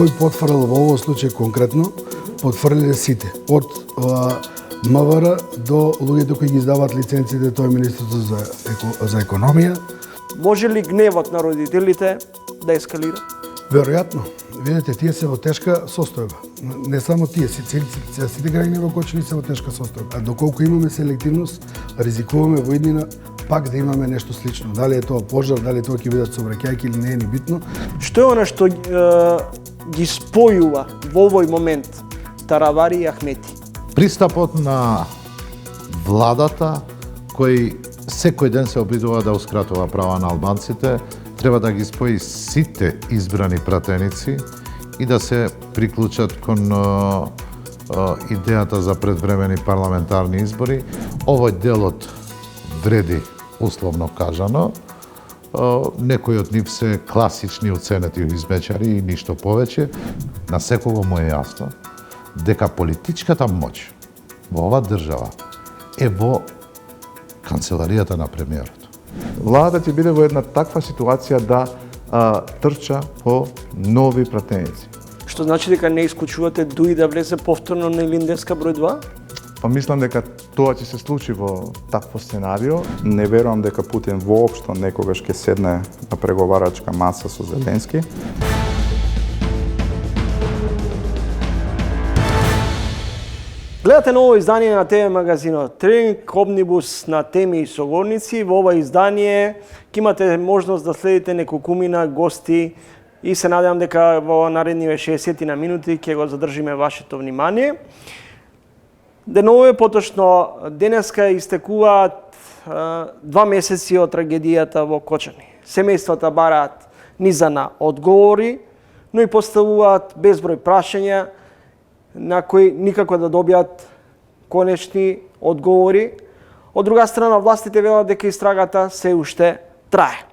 Кој потврлил во овој случај конкретно, потврлиле сите. Од МВР до луѓето кои ги издаваат лиценците, тоа е Министерството за економија. Може ли гневот на родителите да ескалира? Веројатно. Видете, тие се во тешка состојба. Не само тие, сите граѓани во Кочани се во тешка состојба. А доколку имаме селективност, ризикуваме во иднина пак да имаме нешто слично. Дали е тоа пожар, дали тоа ќе бидат сообраќајки или не е ни битно. Што е она што ги спојува во овој момент Таравари и Ахмети? Пристапот на владата, кој секој ден се обидува да ускратува права на албанците, треба да ги спои сите избрани пратеници и да се приклучат кон идејата за предвремени парламентарни избори. Овој делот вреди, условно кажано. Некои од нив се класични уценети измечари и ништо повеќе. На секого му е јасно дека политичката моќ во оваа држава е во канцеларијата на премиерот. Владата ќе биде во една таква ситуација да трча по нови пратеници. Што значи дека не исклучувате дуи да влезе повторно на Илиндевска број 2? Па мислам дека тоа ќе се случи во такво сценарио. Не верувам дека Путин воопшто некогаш ќе седне на преговарачка маса со Зеленски. Гледате ново издание на ТВ магазинот Тренинг Омнибус на теми и соговорници. Во ова издание ќе имате можност да следите неколкумина гости и се надевам дека во наредниве 60 на минути ќе го задржиме вашето внимание. Денове поточно денеска истекуваат 2 месеци од трагедијата во Кочани. Семејствата бараат низана одговори, но и поставуваат безброј прашања на кои никако да добијат конечни одговори. Од друга страна, властите велат дека истрагата се уште трае.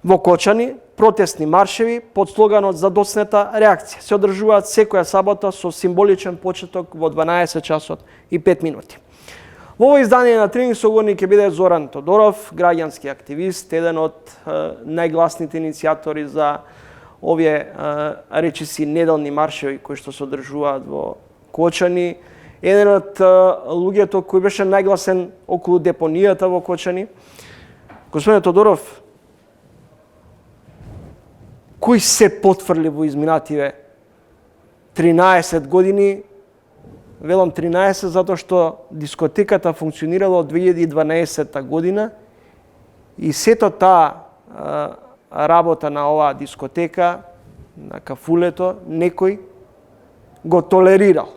Во Кочани, протестни маршеви под слоганот за доцнета реакција се одржуваат секоја сабота со символичен почеток во 12 часот и 5 минути. Во ово издание на Тренинг соговорник ќе биде Зоран Тодоров, граѓански активист, еден од најгласните иницијатори за овие речиси неделни маршеви кои што се одржуваат во Кочани, еден од луѓето кој беше најгласен околу депонијата во Кочани. Господине Тодоров, кои се потврли во изминативе 13 години, велам 13 затоа што дискотеката функционирала од 2012 година и сето таа работа на оваа дискотека, на кафулето, некој го толерирал.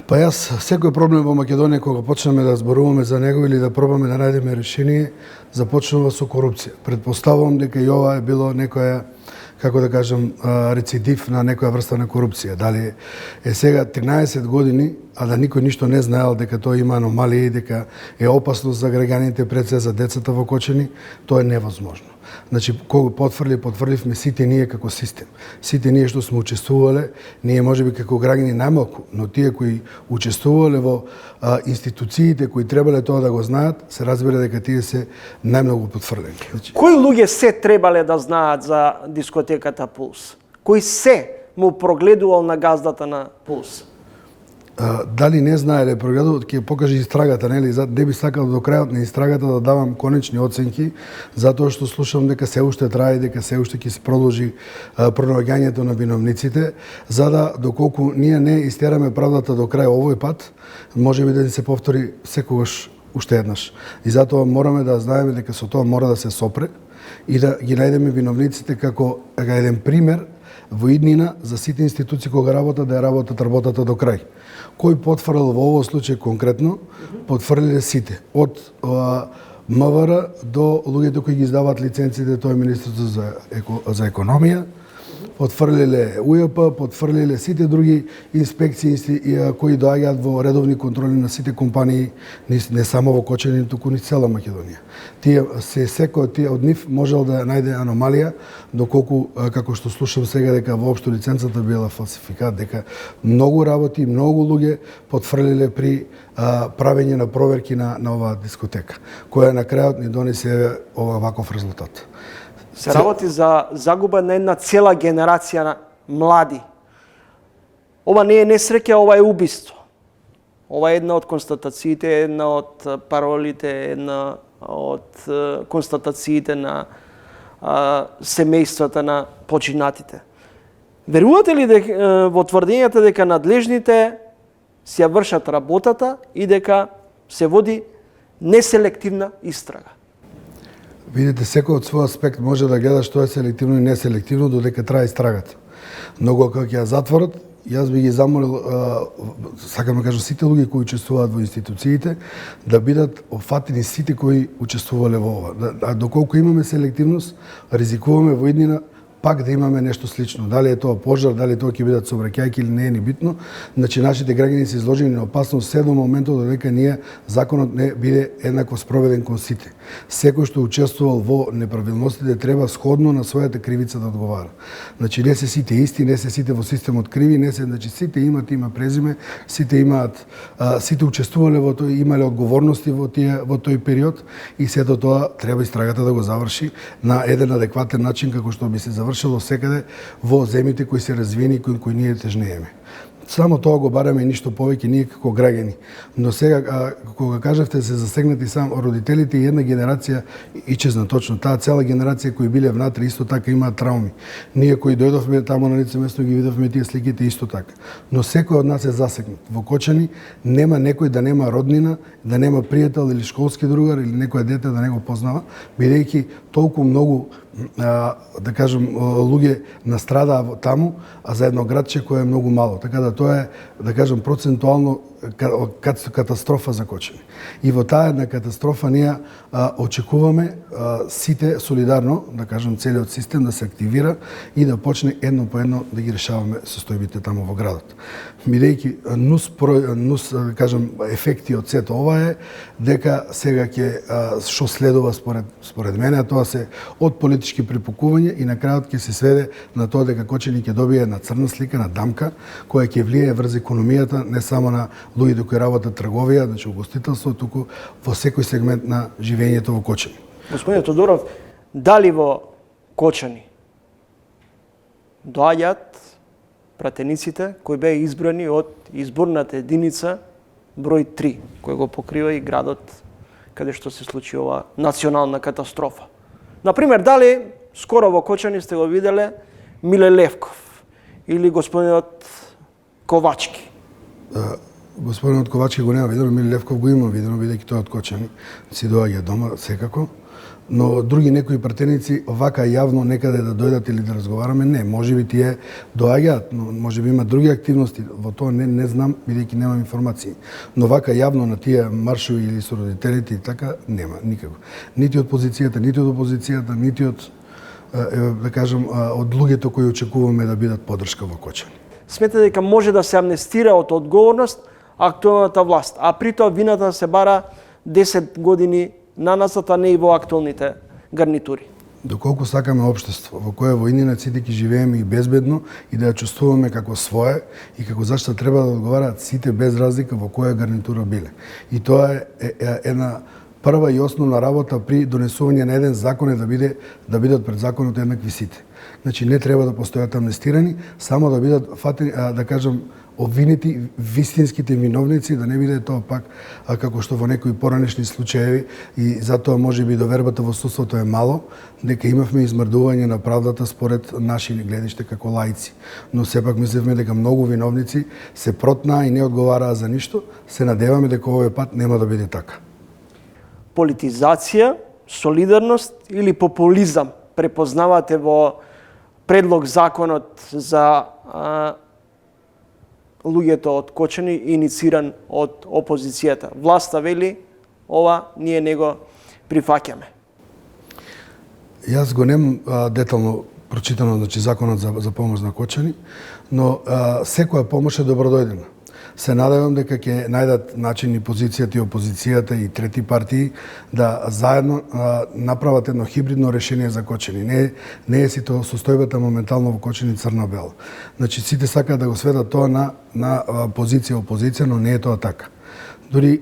Па јас секој проблем во Македонија кога почнеме да зборуваме за него или да пробаме да најдеме решение, започнува со корупција. Предпоставувам дека и ова е било некоја, како да кажам, рецидив на некоја врста на корупција. Дали е сега 13 години, а да никој ништо не знаел дека тоа има аномалии, дека е опасно за граѓаните, пред се за децата во Кочани, тоа е невозможно. Значи, кога потврдивме сите ние како систем. Сите ние што сме учествувале, ние можеби како граѓани најмалку, но тие кои учествувале во институциите кои требале тоа да го знаат, се разбира дека тие се најмногу потврдени. Значи, кои луѓе се требале да знаат за дискотеката Пулс? Кој се му прогледувал на газдата на Пулс? Дали не знаеле прогледуват, ќе покаже истрагата, нели? Не би сакал до крајот на истрагата да давам конечни оценки, затоа што слушам дека се уште трае, дека се уште ќе се продолжи пронаоѓањето на виновниците, за да доколку ние не истераме правдата до крај овој пат, можеби да ни се повтори секогаш уште еднаш. И затоа мораме да знаеме дека со тоа мора да се сопре и да ги најдеме виновниците како еден пример во иднина за сите институции кога работат, да ја работата до крај. Кој потврдил во овој случај конкретно, потврлиле сите. Од МВР до луѓето кои ги издаваат лиценците, тоа е Министерството за економија, потврлиле УЈП, потврлиле сите други инспекции кои доаѓаат во редовни контроли на сите компании, не само во Кочани, туку ни цела Македонија. Тие секој од нив можел да најде аномалија, доколку како што слушам сега дека воопшто лиценцата била фалсификат, дека многу работи, многу луѓе потврлиле при правење на проверки на оваа дискотека, која на крајот ни донесе ваков резултат. Се работи за загуба на една цела генерација на млади ова не е несреќа, ова е убиство. Ова е една од констатациите, една од паролите, една од констатациите на семејствата на починатите. Верувате ли во тврдењата дека надлежните си ја вршат работата и дека се води неселективна истрага? Видите, секој од свој аспект може да гледа што е селективно и неселективно, додека трае истрагата. Многу кога ќе ја затворат, јас би ги замолил, сакам да кажам, сите луѓе кои учествуваат во институциите, да бидат опфатени сите кои учествувале во ова. А доколку имаме селективност, ризикуваме во иднина пак да имаме нешто слично. Дали е тоа пожар, дали тоа ќе бидат сообраќајки или не е ни битно. Значи, нашите граѓани се изложени на опасност се до моментот додека ние законот не биде еднакво спроведен кон сите. Секој што учествувал во неправилностите треба сходно на својата кривица да одговара. Значи, не се сите исти, не се сите во системот криви, не се, значи сите имаат има презиме, сите имаат сите учествувале во тој, имале одговорности во тој период и сето тоа треба истрагата да го заврши на еден адекватен начин како што би се завршило секаде во земјите кои се развиени и кои ние тежнееме. Само тоа го бараме и ништо повеќе ние како граѓани. Но сега, кога кажавте, се засегнати само родителите и една генерација ичезна точно. Таа цела генерација кои биле внатре исто така имаат трауми. Ние кои дојдовме таму на лице место ги видовме тие сликите исто така. Но секој од нас е засегнат. Во Кочани нема некој да нема роднина, да нема пријател или школски другар или некој дете да не го познава, бидејќи толку многу да кажем луѓе настрадаа таму, а за едно градче кое е многу мало. Така да тоа е, да кажем, процентуално катастрофа за Кочани. И во таа една катастрофа ние очекуваме сите солидарно, да кажем, целиот систем да се активира и да почне едно по едно да ги решаваме состојбите таму во градот. Бидејќи нус, да кажем, ефекти од сето ова е дека сега ќе што следува според мене, тоа се од политички припукување и на крајот ќе се сведе на тоа дека Кочани ќе добие една црна слика, на дамка, која ќе влие врз економијата не само на луѓето кои работат трговија, значи угостителство, туку во секој сегмент на живењето во Кочани. Господин Тодоров, дали во Кочани доаѓаат пратениците кои беа избрани од изборната единица број 3, кој го покрива и градот каде што се случи ова национална катастрофа? Например, дали скоро во Кочани сте го виделе Миле Левков или господинот Ковачки? Господинот Ковачки го нема видено, Миле Левков го има видено, бидејќи тој од Кочани си доаѓа дома секако. Но други некои пратеници вака јавно некаде да дојдат или да разговараме, не, можеби тие доаѓаат, но можеби има други активности, во тоа не знам, бидејќи немам информации. Но вака јавно на тие маршови или со родителите и така нема никако. Нити од позицијата, нити од опозицијата, нити од да кажам од луѓето кои очекуваме да бидат поддршка во Кочани. Сметате дека може да се амнестира од одговорност актуелната власт, а при тоа вината се бара 10 години наназад, а не и во актуелните гарнитури? Доколку сакаме општество во кое во иднина сите ќе живееме и безбедно и да ја чувствуваме како свое и како зашто треба да одговараат сите без разлика во која гарнитура биле. И тоа е една прва и основна работа при донесување на еден закон е да бидат пред законот еднакви сите. Значи не треба да постојат амнестирани, само да бидат фатени, да кажам, обвинети вистинските виновници, да не биде тоа пак како што во некои поранешни случаеви и затоа можеби довербата во судството е мало, дека имавме измрдување на правдата според наши гледиште како лаици. Но сепак мислевме дека многу виновници се протнаа и не одговараа за ништо, се надеваме дека овој пат нема да биде така. Политизација, солидарност или популизам препознавате во предлог законот за луѓето од Кочани инициран од опозицијата? Власта вели, ова ние не го прифаќаме. Јас го немам детално прочитано, значи, законот за помош на Кочани, но секоја помош е добродојдена. Се надевам дека ќе најдат начин и позицијата и опозицијата и трети партии да заедно направат едно хибридно решение за Кочани. Не е сито состојбата моментално во Кочани црно-бело. Значи сите сакаат да го сведат тоа на позиција опозиција, но не е тоа така. Дури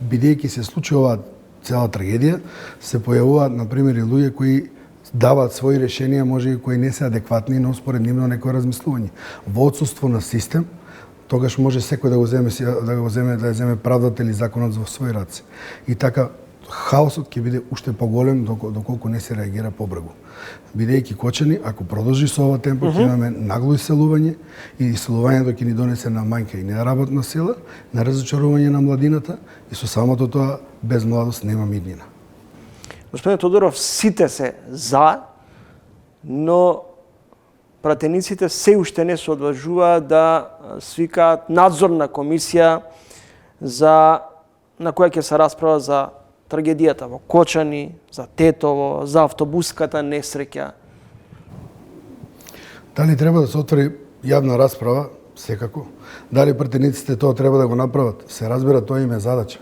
бидејќи се случи оваа цела трагедија, се појавуваат на пример и луѓе кои даваат своји решенија, може и кои не се адекватни, но според нивно некој размислување. Во отсуство на систем, тогаш може секој да го земе правдата или законот во своји раце. И така хаосот ќе биде уште поголем доколку не се реагира побрзо. Бидејќи кочани, ако продолжи со ова темпо, ќе имаме нагло иселување и иселувањето ќе ни донесе на мањка и неработна сила, на разочарување на младината и со самото тоа без младост нема иднина. Господин Тодоров, сите се за, но пратениците се уште не се одлажуваат да свикаат надзорна комисија на која ќе се расправа за трагедијата во Кочани, за Тетово, за автобуската несреќа. Дали треба да се отвори јавна расправа? Секако. Дали пратениците тоа треба да го направат? Се разбира, тоа им е задача.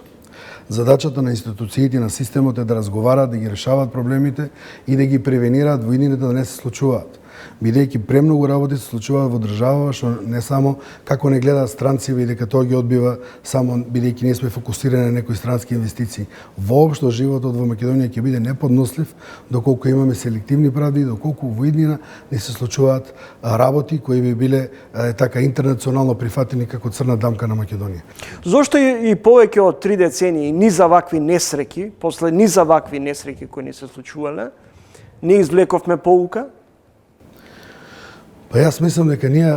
Задачата на институциите на системот е да разговараат, да ги решаваат проблемите и да ги превенираат во иднините да не се случуваат. Бидејќи премногу работи се случуваат во држава, што не само како не гледаат странци, дека тоа ги одбива само бидејќи ние сме фокусирани на некои странски инвестиции. Воопшто животот во Македонија ќе биде неподнослив доколку имаме селективни правди, доколку во иднина не се случуваат работи кои би биле така интернационално прифатени како црна дамка на Македонија. Зошто и повеќе од 3 децении ни за вакви несреќи, после ни за вакви несреќи кои не се случувале, не извлековме поука? Па јас мислам дека ние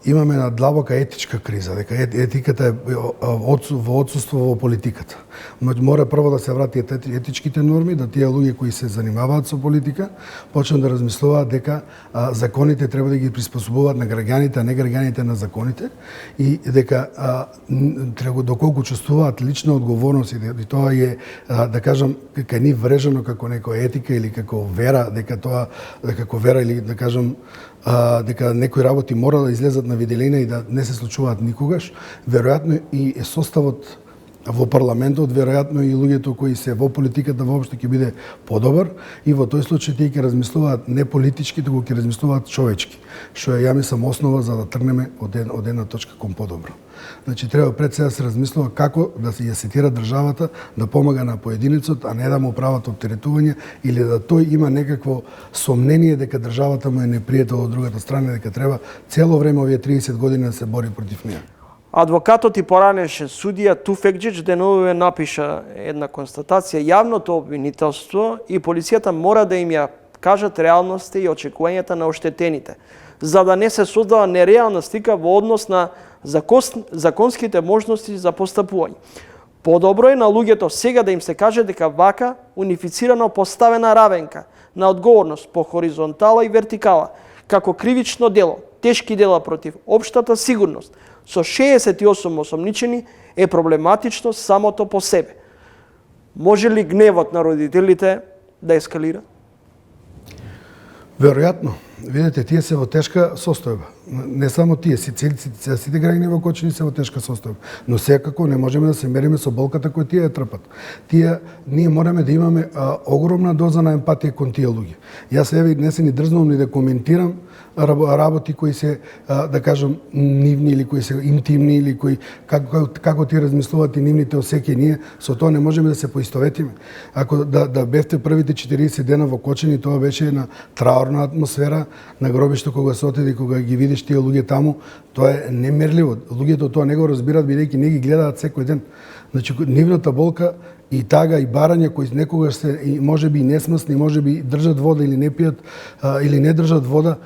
имаме една длабока етичка криза, дека етиката е во отсуство во политиката. Мора прво да се врати етичките норми, да тие луѓе кои се занимаваат со политика почнат да размислуваат дека законите треба да ги приспособуваат на граѓаните, а не граѓаните на законите, и дека треба доколку чувствуваат лична одговорност и тоа е, да кажам, кај нив врежано како некоја етика или како вера, дека тоа како вера или да кажам дека некои работи мора да излезат на виделина и да не се случуваат никогаш, веројатно и составот во парламентот, веројатно и луѓето кои се во политиката воопшто ќе биде подобар и во тој случај тие ќе размислуваат не политички, туку ќе размислуваат човечки, што е, ја мислам, основа за да тргнеме од една точка кон подобро. Значи треба пред се да се размислува како да се ја сетира државата да помага на поединецот, а не да му прават оптеретување или да тој има некакво сомнение дека државата му е непријател од другата страна, дека треба цело време овие 30 години да се бори против неа. Адвокатот и поранеше судија Туфекџич деновиве напиша една констатација: јавното обвинителство и полицијата мора да им ја кажат реалноста и очекувањата на оштетените, за да не се создава нереална слика во однос на законските можности за постапување. Подобро е на луѓето сега да им се каже дека вака унифицирано поставена равенка на одговорност по хоризонтала и вертикала, како кривично дело, тешки дела против општата сигурност, со 68 осомничени е проблематично самото по себе. Може ли гневот на родителите да ескалира? Веројатно. Видете, тие се во тешка состојба. Не само тие, сите граѓани во Кочани се во тешка состојба. Но секако не можеме да се мериме со болката која тие ја трпат. Ние мораме да имаме огромна доза на емпатија кон тие луѓе. Јас не се ни дрзнувам ни да коментирам работи кои се, да кажам, нивни или кои се интимни или кои како ти размислуваат и нивните осеќаи, ние со тоа не можеме да се поистоветиме. Ако да бевте првите 40 дена во Кочани, тоа беше една траурна атмосфера на гробишто кога се отиде, кога ги видиш тие луѓе таму, тоа е немерливо. Луѓето тоа не го разбираат бидејќи не ги гледаат секој ден. Значи нивната болка и тага и барања кои некогаш се можеби и несмасни, можеби држат вода или не пијат или не држат вода,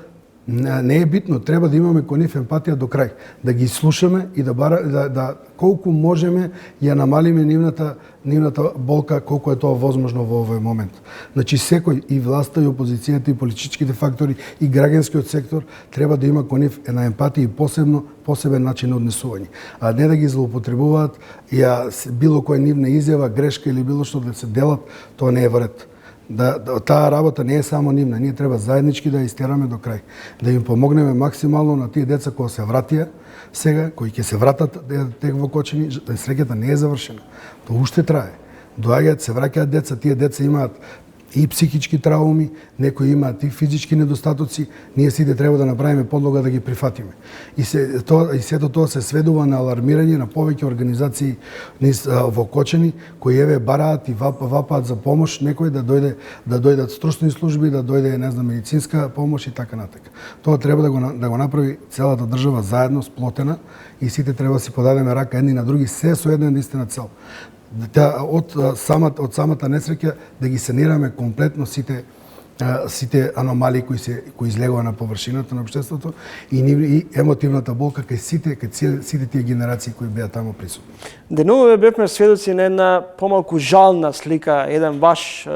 не е битно, треба да имаме кон нив емпатија до крај, да ги слушаме и да колку можеме ја намалиме нивната болка колку е тоа возможно во овој момент. Значи секој, и власта и опозицијата и политичките фактори и граѓанскиот сектор треба да има кон нив една емпатија и посебен начин на однесување, а не да ги злоупотребуваат било која нивна изјава, грешка или било што да се делат, тоа не е во ред. Таа работа не е само нивна, ние треба заеднички да ја истераме до крај, да им помогнеме максимално на тие деца кои се вратија сега, кои ќе се вратат во Кочани, среќата не е завршена. Тоа уште трае. Доаѓаат, се враќаат деца, тие деца имаат и психички трауми, некои имаат и физички недостатоци, ние сите треба да направиме подлога да ги прифатиме. И сето тоа се сведува на алармирање на повеќе организации во Кочани, кои еве бараат и вапаат за помош, некој да дојдат струсни служби, да дојде, не знам, медицинска помош и така натака. Тоа треба да го направи целата држава заедно, сплотена, и сите треба да си подадеме рака едни на други, се со една единствена цел. Од самата несреќа да ги санираме комплетно сите аномалии кои излегува на површината на општеството и емотивната болка кај сите тие генерации кои беа таму присутни. Деновиве бевме сведоци на една помалку жална слика, еден ваш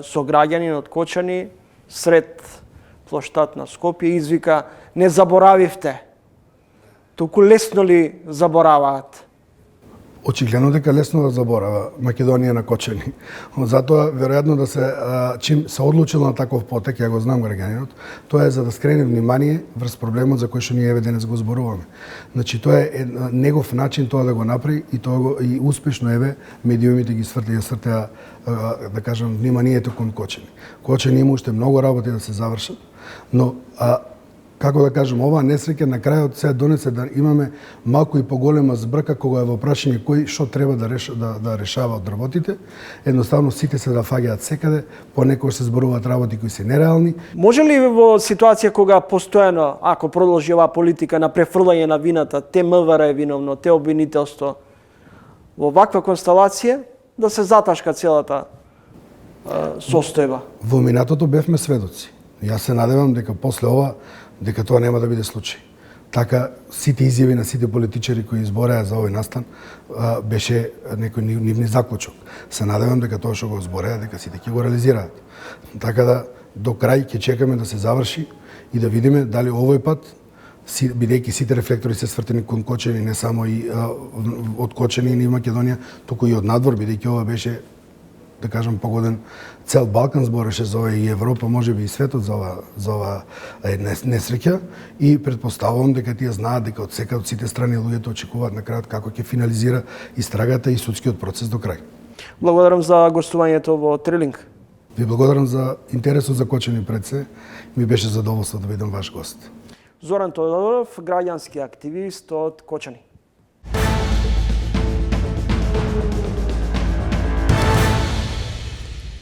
сограѓанин од Кочани сред плоштад на Скопје извика: "Не заборавивте." Толку лесно ли забораваат? Очигледно дека лесно да заборава Македонија на Кочани. Затоа, веројатно да чим се одлучил на таков потек, ја го знам граѓанинот, тоа е за да скрене внимание врз проблемот за кој што ние еве денес го зборуваме. Значи, тоа е негов начин тоа да го направи и успешно еве медиумите ги свртеа, да кажам, вниманието кон Кочани. Кочани има уште многу работи да се завршат, но како да кажем, оваа несреќа на крајот се донесе да имаме малку и поголема збрка кога е во прашање кој што треба да решава од работите. Едноставно сите се да фаќаат секаде, понекогаш се зборуваат работи кои се нереални. Може ли во ситуација кога постојано, ако продолжи оваа политика на префрлање на вината, те МВР е виновно, те обвинителство, во ваква констелација да се заташка целата состојба? Во минатото бевме сведоци. Јас се надевам дека после ова дека тоа нема да биде случај. Така, сите изјави на сите политичари кои избореа за овој настан беше некој нивни заклучок. Се надевам дека тоа што го збореа, дека сите ќе го реализираат. Така да, до крај ќе чекаме да се заврши и да видиме дали овој пат, бидејќи сите рефлектори се свртени кон Кочани, не само и од Кочани и Македонија, туку и од надвор, бидејќи ова беше, да кажам, погоден цел Балкан збореше за ова и Европа, можеби и светот за ова несреќа, и предпоставувам дека тие знаат дека од сите страни луѓето очекуваат на крајот како ќе финализира истрагата и судскиот процес до крај. Благодарам за гостувањето во Трилинг. Ви благодарам за интересот за Кочани пред се. Ми беше задоволство да бидам ваш гост. Зоран Тодоров, граѓански активист од Кочани.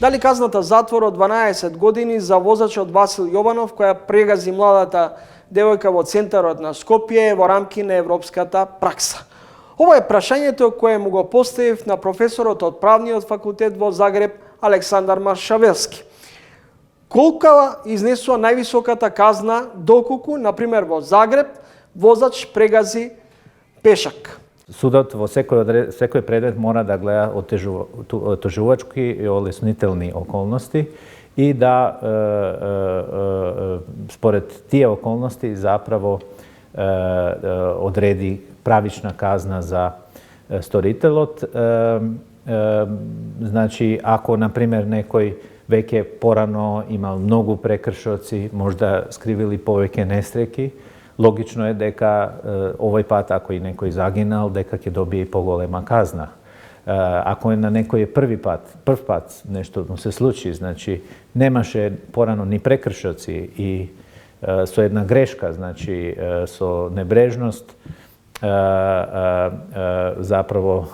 Дали казната затвор од 12 години за возачот Васил Јованов, која прегази младата девојка во центарот на Скопје во рамки на европската пракса? Ова е прашањето кое му го поставив на професорот од правниот факултет во Загреб Александар Маршавелски. Колка изнесува највисоката казна доколку, например во Загреб, возач прегази пешак? Судот во секој предмет мора да гледа отежувачки и олеснителни околности и да според тие околности заправо одреди правична казна за сторителот. Значи, ако, например, некој веќе порано имал многу прекршоци, можда скривили повеќе несреќи, логично е дека овој пат, ако и некој загинал, дека ќе добие и поголема казна. Ако е на некој прв пат нешто му се случи, значи немаше порано ни прекршоци и со една грешка, значи со небрежност, заправо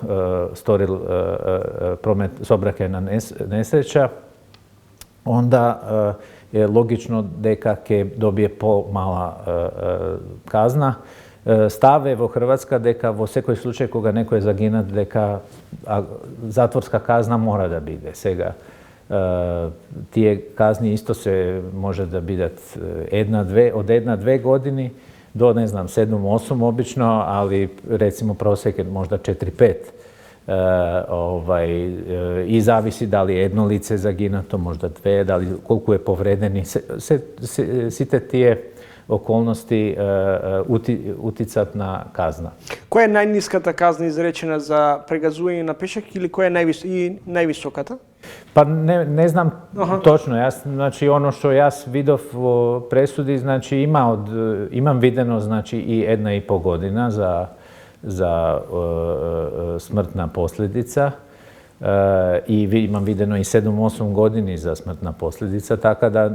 сторил сообраќајна несреќа, онда е логично дека ќе добие помала казна. Став е во Хрватска дека во секој случај кога некој е загинат, дека затворска казна мора да биде. Сега, тие казни исто се може да бидат од 1-2 години до, не знам, 7-8 обично, али рецимо просек е можда 4-5. И зависи дали едно лице загинато, можда две, дали колку е повредени. Сите тие околности утицат на казна. Која е најниската казна изречена за прегазување на пешак или која е највисоката? Па не знам точно. Јас, значи, оно што јас видов во пресуди, значи имам видено, значи, и 1,5 година за смртна последица. i imam videno i 7-8 godini za smrtna posljedica, tako da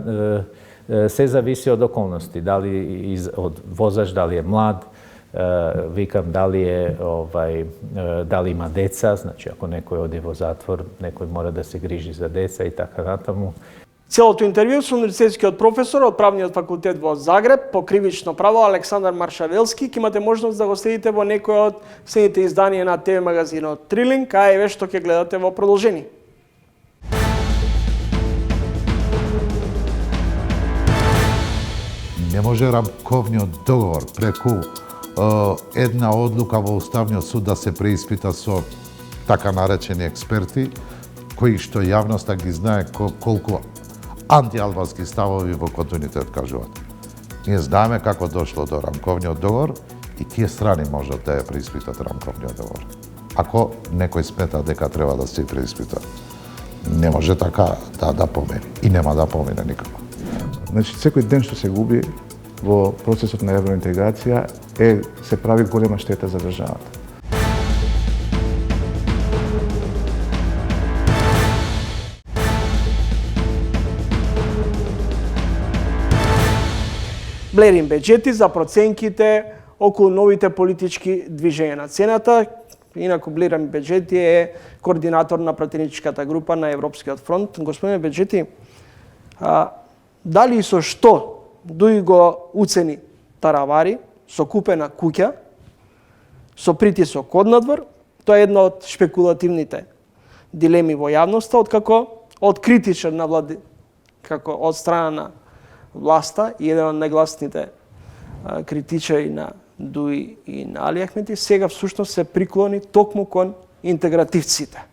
sve zavisi od okolnosti, da li od vozač, da li je mlad, vikam da li ima deca, znači ako neko ode u zatvor, neko mora da se griži za deca i tako natamo. Целото интервју со универзитетскиот професор од Правниот факултет во Загреб по кривично право Александар Маршавелски ќе имате можност да го следите во некој од следните изданија на ТВ магазинот Трилинг, а еве што ќе гледате во продолжение. Не може рамковниот договор преку една одлука во Уставниот суд да се преиспита со така наречени експерти, кои што јавноста ги знае колку антиалбански ставови во континуитет кажуваат. Ние знаеме како дошло до рамковниот договор и тие страни можат да ја преиспитат рамковниот договор. Ако некој смета дека треба да се преиспита, не може така да помине и нема да помине никако. Значи, секој ден што се губи во процесот на евроинтеграција се прави голема штета за државата. Блерин Беџети за проценките околу новите политички движења на цената. Инаку Блерин Беџети е координатор на пратеничката група на Европскиот фронт. Господине Беџети, дали и со што дуи го уцени Таравари, со купена куќа, со притисок однадвор, тоа е една од шпекулативните дилеми во јавноста, откако од критичен на влади, како од страна на власта и еден од најгласните критичари на Дуи и на Али Ахмети, сега всушност се приклони токму кон интегративците.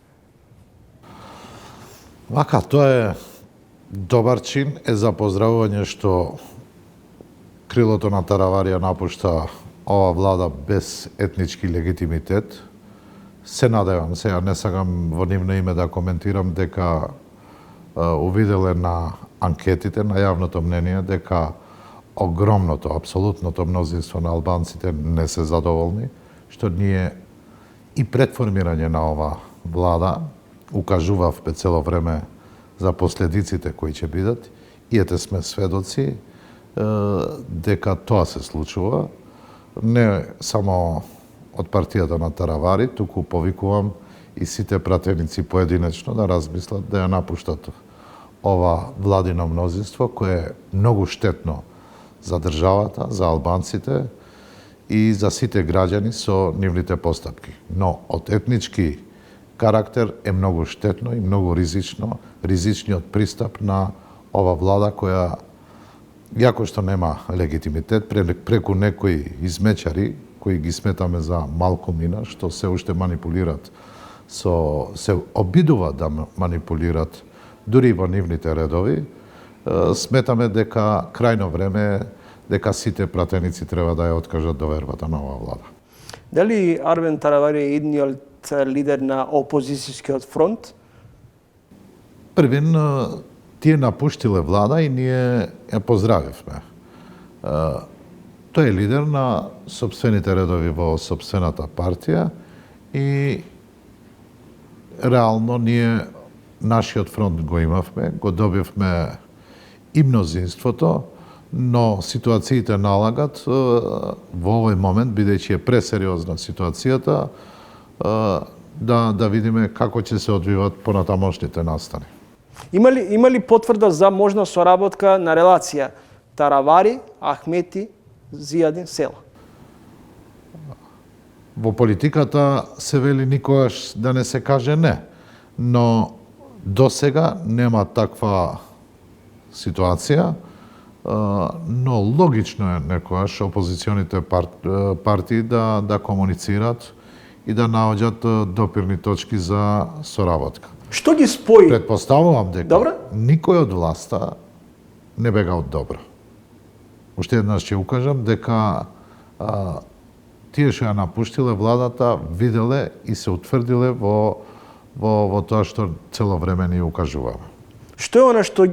Вака, тоа е добар чин, е за поздравување што крилото на Тараварија напушта ова влада без етнички легитимитет. Се надевам, сега не сакам во нивно име да коментирам дека увиделе на анкетите, на јавното мнение, дека огромното, апсолутното мнозинство на албанците не се задоволни, што ние и пред формирање на ова влада укажувавме цело време за последиците кои ќе бидат, и ете сме сведоци дека тоа се случува, не само од партијата на Таравари, туку повикувам и сите пратеници поединечно да размислат да ја напуштат ова владино мнозинство, кое е многу штетно за државата, за албанците и за сите граѓани со нивните постапки. Но од етнички карактер е многу штетно и многу ризичниот пристап на ова влада која, јако што нема легитимитет, преку некои измечари, кои ги сметаме за малкумина, што се уште манипулират, се обидуваат да манипулират дури во нивните редови, сметаме дека крајно време е дека сите пратеници треба да ја откажат довербата на оваа влада. Дали Арвен Таравари е едниот лидер на опозицијскиот фронт? Првин, тие напуштиле влада и ние ја поздравивме. Тој е лидер на сопствените редови во сопствената партија и реално ние нашиот фронт го имавме, го добивме и мнозинството, но ситуациите налагат во овој момент, бидејќи е пресериозна ситуацијата, да видиме како ќе се одвиват понатамошните настани. Има ли потврда за можна соработка на релација Таравари, Ахмети, Зијадин, Села? Во политиката се вели никогаш да не се каже не, но до сега нема таква ситуација, но логично е некогаш опозиционите партии да комуницират и да наоѓат допирни точки за соработка. Што ги спои? Предпоставувам дека Добро? никој од власта не бега од добро. Уште еднаш ќе укажам дека тие што ја напуштиле владата виделе и се утврдиле во тоа што цело време ни укажуваме. Што е она што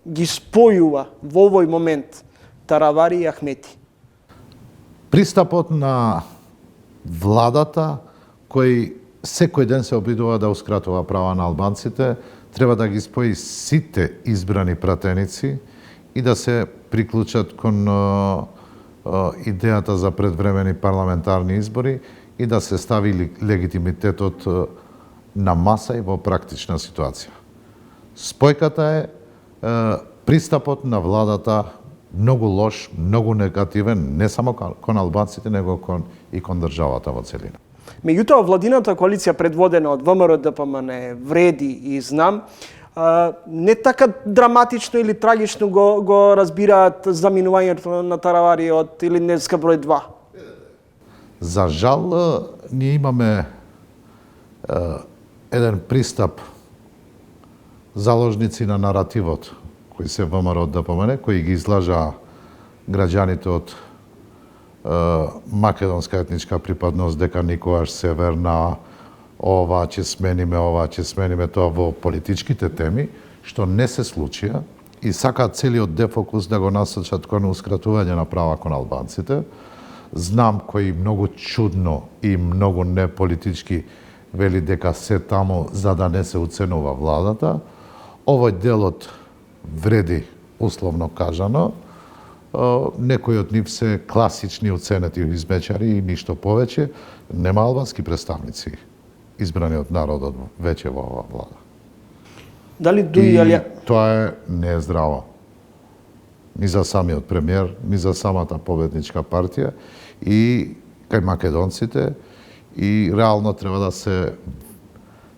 ги спојува во овој момент Таравари и Ахмети? Пристапот на владата кој секој ден се обидува да ускратува права на албанците, треба да ги спои сите избрани пратеници и да се приклучат кон идејата за предвремени парламентарни избори и да се стави легитимитетот на маса и во практична ситуација. Спојката е пристапот на владата многу лош, многу негативен, не само кон албанците, него и кон државата во целина. Меѓутоа, владината коалиција предводена од ВМРО ДПМН вреди и знам, не така драматично или трагично го разбираат заминувањето на Таравариот или Невска број 2. За жал, ние имаме еден пристап заложници на наративот кои се ВМРО ДПМН, кои ги излажа граѓаните од македонска етничка припадност дека никогаш северна, ова ќе смениме тоа во политичките теми, што не се случија и сакаат целиот дефокус да го насочат кон ускратување на права кон албанците. Знам кои многу чудно и многу неполитички вели дека се таму за да не се уценува владата. Овој делот вреди, условно кажано. Некои од нив се класични уценети измечари и ништо повеќе. Нема албански представници избрани од народот веќе во оваа влада. Дали Дуи и тоа не е здраво. Ни за самиот премиер, ни за самата победничка партија и кај македонците, и реално треба да се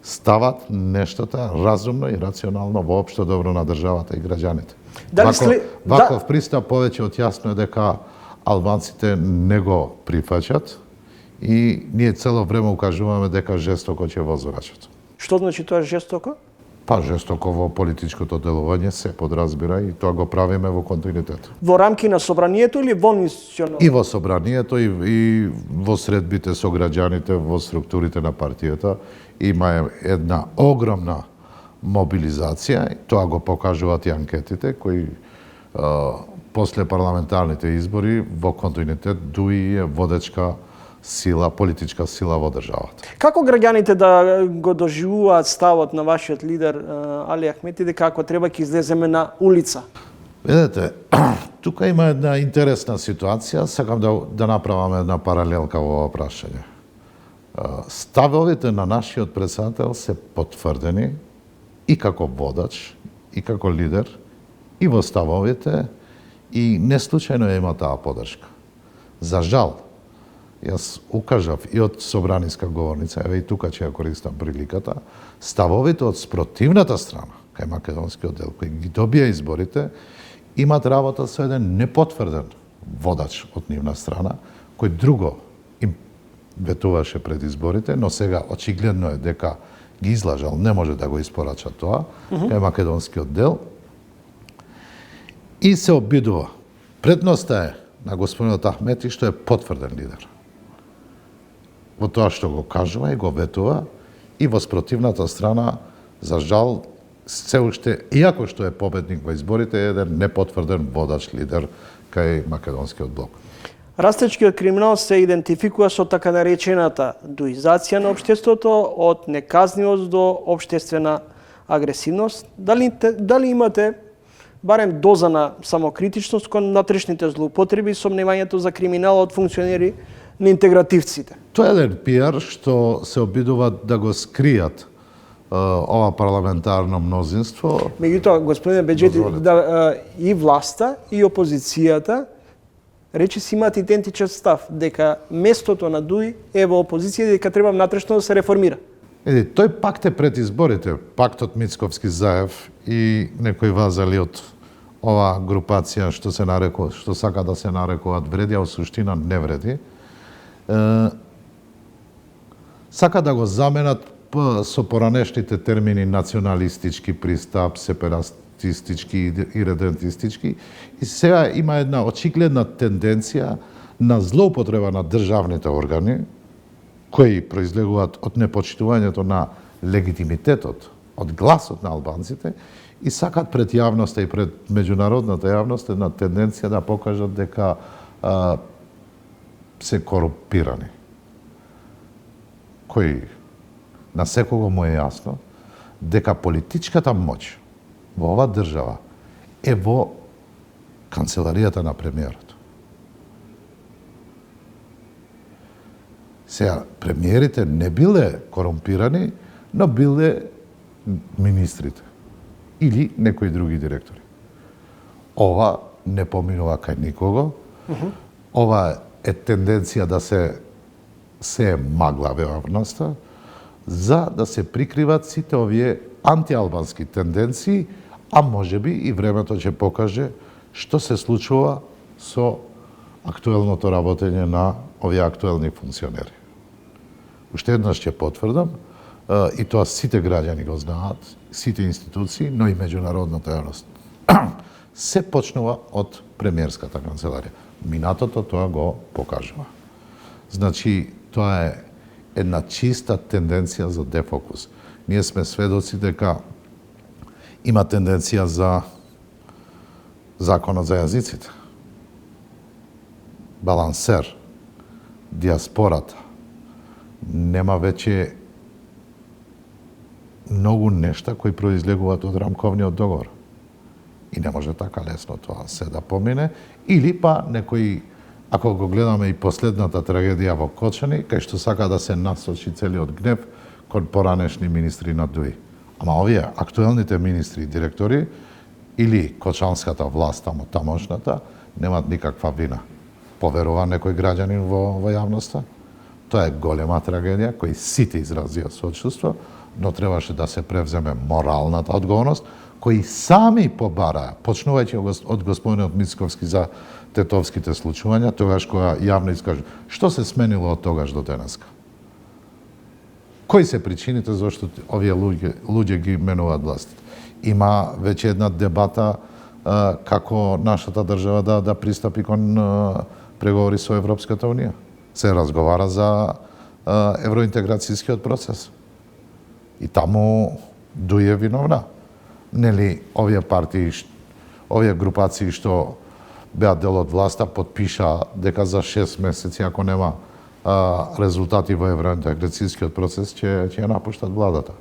стават нештата разумно и рационално во општо добро на државата и граѓаните. Ваков пристап повеќе од јасно е дека албанците не го прифаќат и ние цело време укажуваме дека жестоко ќе возврачат. Што значи тоа жестоко? Па жестоко во политичкото делување се подразбира и тоа го правиме во континуитет. Во рамки на собранието или во институционално? И во собранието и во средбите со граѓаните, во структурите на партијата има една огромна мобилизација, тоа го покажуваат и анкетите кои после парламентарните избори во континуитет Дуи е водечка сила, политичка сила во државата. Како граѓаните да го доживуваат ставот на вашиот лидер Али Ахмети дека ако треба ќе излеземе на улица? Видете, тука има една интересна ситуација, сакам да направам една паралелка во ова прашање. Ставовите на нашиот претседател се потврдени и како водач, и како лидер, и во ставовите, и не случајно има таа поддршка. За жал, јас укажав и од собраниска говорница, еве и тука ќе ја користам приликата, ставовите од спротивната страна, кај македонскиот дел, кој ги добија изборите, имат работа со еден непотврден водач од нивна страна, кој друго им ветуваше пред изборите, но сега очигледно е дека ги излажал, не може да го испорача тоа, кај македонскиот дел, и се обидува. Предноста е на господинот Ахмети што е потврден лидер. Во тоа што го кажува и го ветува, и во спротивната страна, за жал, се уште, иако што е победник во изборите, е еден непотврден водач лидер кај македонскиот блок. Растечкиот криминал се идентификува со така наречената дуизација на општеството, од неказнивост до општествена агресивност. Дали имате барем доза на самокритичност кон натрешните злоупотреби и сомневањето за криминал од функционери на интегративците? Тоа е еден пиар што се обидуваат да го скријат ова парламентарно мнозинство. Меѓутоа, господине Беџети, и власта и опозицијата рече си имаат идентичен став, дека местото на Дуи е во опозиција и дека треба внатрешно да се реформира. Тој пакт е пред изборите, пактот Мицковски-Заев и некои вазали од ова групација што сака да се нарекуваат вреди, а во суштина не вреди. Сака да го заменат со поранешните термини националистички пристап, сепаратистички и редентистички. И сега има една очигледна тенденција на злоупотреба на државните органи, кои произлегуваат од непочитувањето на легитимитетот, од гласот на албанците, и сакат пред јавноста и пред меѓународната јавност една тенденција да покажат дека се корумпирани. Кои На секого му е јасно дека политичката моќ во оваа држава е во канцеларијата на премиерот. Сега, премиерите не биле корумпирани, но биле министрите или некои други директори. Ова не поминува кај никого. Ова е тенденција да се магла во јавноста, за да се прикриват сите овие антиалбански тенденции, а можеби и времето ќе покаже што се случува со актуелното работење на овие актуелни функционери. Уште еднаш ќе потврдам, и тоа сите граѓани го знаат, сите институции, но и меѓународната јавност. Се почнува од премиерската канцеларија. Минатото тоа го покажува. Значи, тоа е една чиста тенденција за дефокус. Ние сме сведоци дека има тенденција за законот за јазиците. Балансер, диаспората. Нема веќе многу нешта кои произлегуваат од рамковниот договор. И не може така лесно тоа се да помине. Или па некои, ако го гледаме и последната трагедија во Кочани, кај што сака да се насочи целиот гнев кон поранешни министри на ДУИ. Ама овие актуелните министри и директори или кочанската власт, тамошната, немаат никаква вина. Поверува некој граѓанин во јавноста? Тоа е голема трагедија, кој сите изразија сочувство, но требаше да се превземе моралната одговорност, кои сами побараа, почнувајќи од господинот Мицковски за тетовските случувања, тогаш кога јавно искажу што се сменило од тогаш до денеска. Кои се причините зашто овие луѓе ги менуваат властите? Има веќе една дебата како нашата држава да пристапи кон преговори со Европската унија. Се разговара за евроинтеграцијскиот процес. И таму ДУИ е виновна. Нели овие партии, овие групации што беа дел од власта потпиша дека за 6 месеци ако нема резултати во евроинтеграцијскиот процес ќе ја напуштат владата.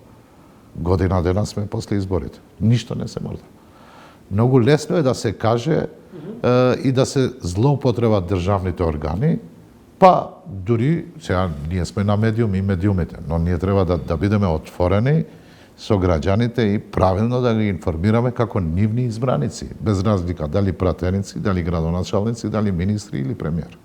Година дена сме после изборите. Ништо не се може. Многу лесно е да се каже и да се злоупотребат државните органи, па дури сега ние сме на медиум и медиумите, но ние треба да бидеме отворени со граѓаните и правилно да ги информираме како нивни избраници, без разлика дали пратеници, дали градоначалници, дали министри или премиер.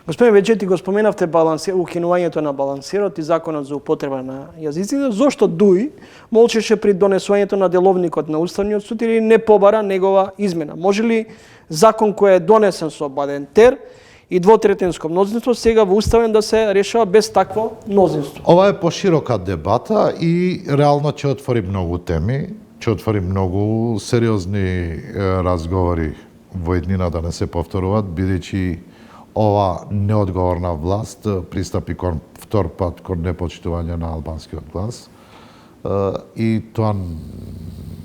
Господин Вечети, го споменавте укинувањето на балансерот и законот за употреба на јазиците. Зошто ДУИ молчеше при донесувањето на деловникот на Уставниот суд или не побара негова измена? Може ли закон кој е донесен со бадентер и двотретинско мнозинство сега во Уставен да се решава без такво мнозинство? Ова е поширока дебата и реално ќе отвори многу теми, ќе отвори многу сериозни разговори во еднина да не се повторуваат, бидејќи ова неодговорна власт пристапи кон втор пат кон непочитување на албанскиот глас. И тоа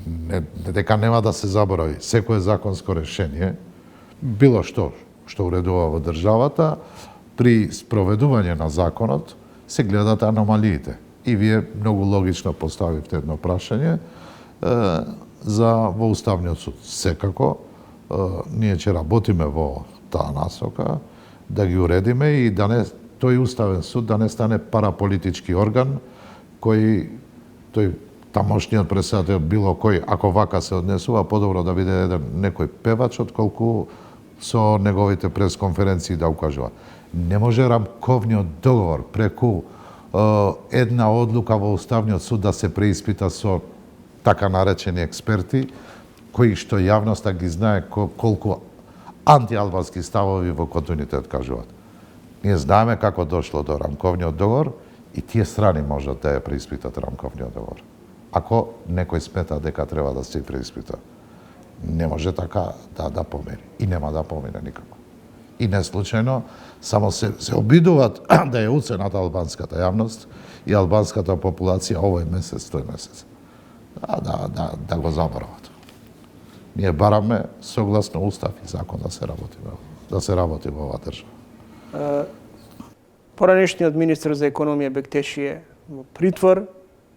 не дека нема да се заборави. Секое законско решение, било што уредува во државата, при спроведување на законот се гледат аномалиите. И вие многу логично поставивте едно прашање во Уставниот суд. Секако, ние ќе работиме во таа насока, да ги уредиме и да не тој Уставен суд да не стане параполитички орган кој тој тамошниот председател било кој, ако вака се однесува, подобро да биде еден некој певач отколку со неговите пресконференции да укажува. Не може рамковниот договор преку една одлука во Уставниот суд да се преиспита со така наречени експерти, кои што јавноста ги знае колку антиалбански ставови во континуитет кажуваат. Ние знаеме како дошло до рамковниот договор и тие страни можат да ја преиспитат рамковниот договор. Ако некој смета дека треба да се преиспита, не може така да помине. И нема да помине никако. И не случајно, само се обидуваат да ја уценат албанската јавност и албанската популација овој месец, тој месец. Да го заборават. Ние бараме согласно устав и закон да се работи во оваа држава. Поранешниот министер за економија Бектеши е во притвор,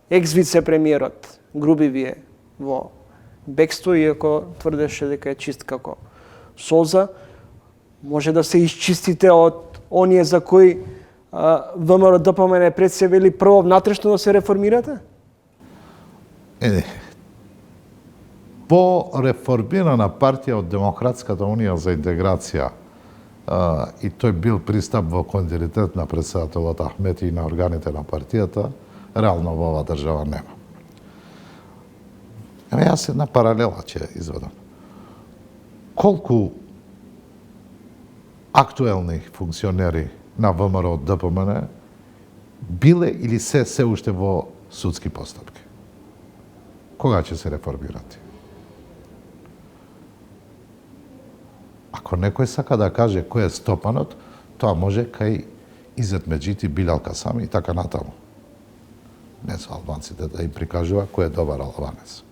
екс-вице-премиерот Грубивие во бегство, иако тврдеше дека е чист како соза, може да се исчистите од оние за кои ВМРО ДПМН пред се вели прво внатрешно да се реформирате? По реформирана партија од Демократската унија за интеграција и тој бил пристап во континуитет на претседателот Ахмети и на органите на партијата, реално во оваа држава нема. Јас една паралела ќе изведам. Колку актуелни функционери на ВМРО ДПМН биле или се уште во судски постапки? Кога ќе се реформирати? Ако некој сака да каже кој е стопанот, тоа може кај Изет Меджити, Билал Касами и така натаму. Не со албанците да им прикажува кој е добар албанец.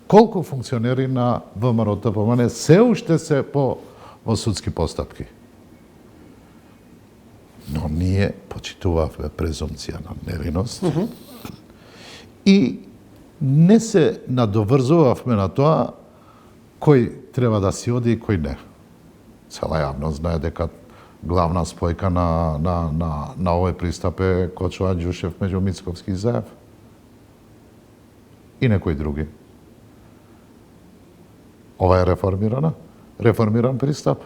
Колку функционери на ВМРО ДПМН се уште се во судски постапки? Но ние почитувавме презумција на невиност и не се надоврзувавме на тоа кој треба да си оди и кој не. Цела јавност знае дека главна спојка на овој пристап е Кочо Аџушев меѓу Мицковски и Заев. И некои други. Ова е реформиран пристап.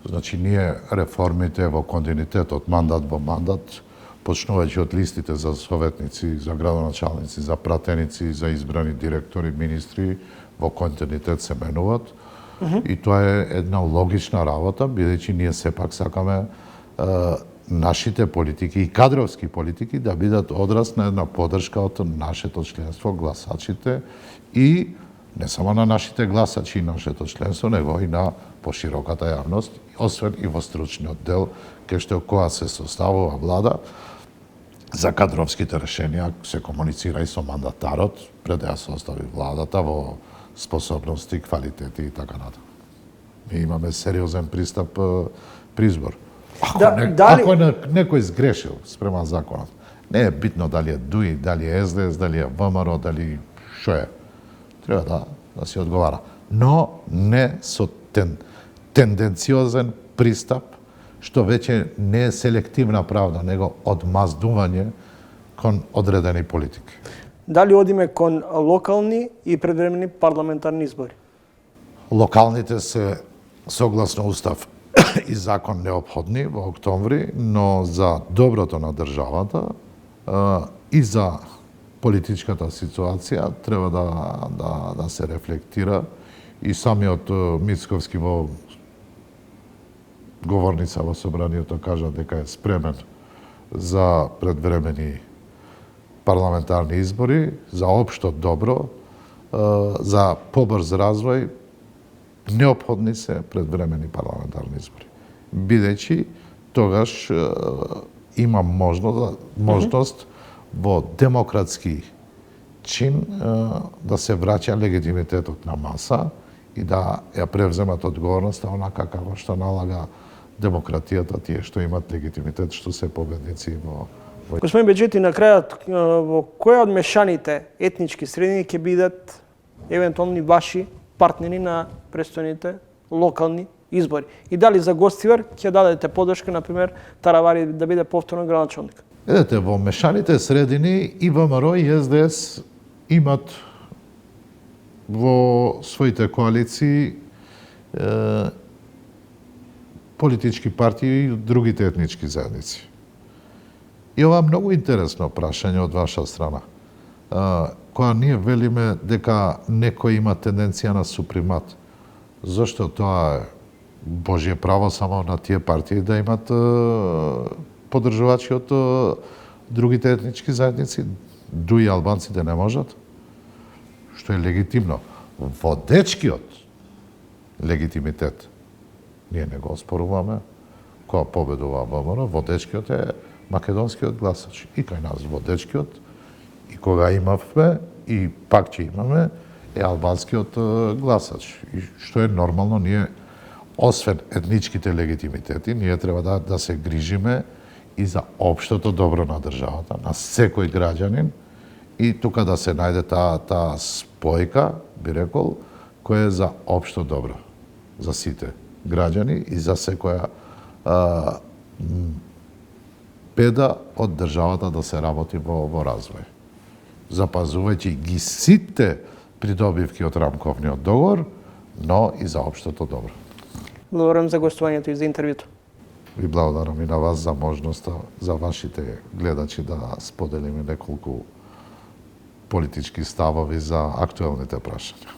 Значи, ние реформите во континуитет од мандат во мандат, почнувајќи од листите за советници, за градоначалници, за пратеници, за избрани директори, министри, во континуитет се менуваат. И тоа е една логична работа, бидејќи ние сепак сакаме нашите политики и кадровски политики да бидат одраз на една поддршка од нашето членство, гласачите и не само на нашите гласачи и нашето членство, него и на пошироката јавност, освен и во стручниот дел, кај што кога се составува влада, за кадровските решенија се комуницира и со мандатарот, пред да ја состави владата во способности, квалитети и така натаму. Ми имаме сериозен пристап при избор. Ако некој сгрешил спрема законот, не е битно дали е ДУИ, дали е СДС, дали е ВМРО, дали што е. Треба да си одговара. Но не со тенденциозен пристап, што веќе не е селективна правда, него одмаздување кон одредени политики. Дали одиме кон локални и предвремени парламентарни избори? Локалните се согласно устав и закон неопходни во октомври, но за доброто на државата и за политичката ситуација треба да се рефлектира и самиот Мицковски во говорница во собранието кажа дека е спремен за предвремени парламентарни избори, за општо добро, за побрз развој, неопходни се предвремени парламентарни избори. Бидејќи тогаш има можност во демократски чин да се враќа легитимитетот на маса и да ја превземат одговорноста онака како што налага демократијата, тие што имат легитимитет, што се победници во. Господин Беџети, на крајот, во која од мешаните етнички средини ќе бидат евентуални ваши партнери на престојните локални избори? И дали за Гостивар ќе дадете поддршка, например, Таравари да биде повторно градоначалник? Едете, во мешаните средини и ВМРО и СДС имат во своите коалиции политички партии и другите етнички заедници. И ова многу интересно прашање од ваша страна. Кога ние велиме дека некој има тенденција на супримат, зашто тоа е Божје право само на тие партии да имат поддржувачи од другите етнички заедници, дуи албанците не можат, што е легитимно. Водечкиот легитимитет ние не го оспоруваме, кога победува ВМРО, водечкиот е македонскиот гласач. И кај нас водечкиот, и кога имавме, и пак ќе имаме, е албанскиот гласач. И што е нормално, ние, освен етничките легитимитети, ние треба да се грижиме и за општото добро на државата, на секој граѓанин, и тука да се најде таа спојка, би рекол, која е за општо добро, за сите граѓани и за секоја педа од државата да се работи во развој. Запазувајќи ги сите придобивки од рамковниот договор, но и за општото добро. Благодарам за гостувањето и за интервјуто. Ви благодарам и на вас за можноста, за вашите гледачи да споделиме неколку политички ставови за актуелните прашања.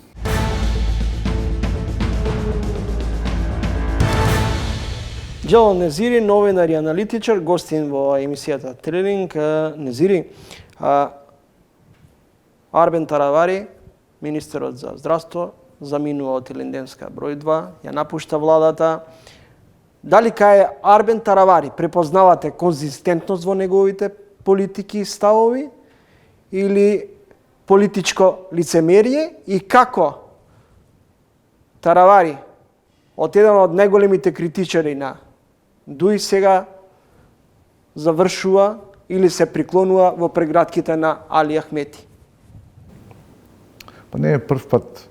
Џелал Незири, новинар и аналитичар, гостин во емисијата Тренинг. Незири, Арбен Таравари, министерот за здравство, заминува од Илинденска број 2, ја напушта владата. Дали кај Арбен Таравари препознавате конзистентност во неговите политики и ставови или политичко лицемерие, и како Таравари, од еден од најголемите критичари на Дуј, сега завршува или се приклонува во прегратките на Али Ахмети? Па не е прв пат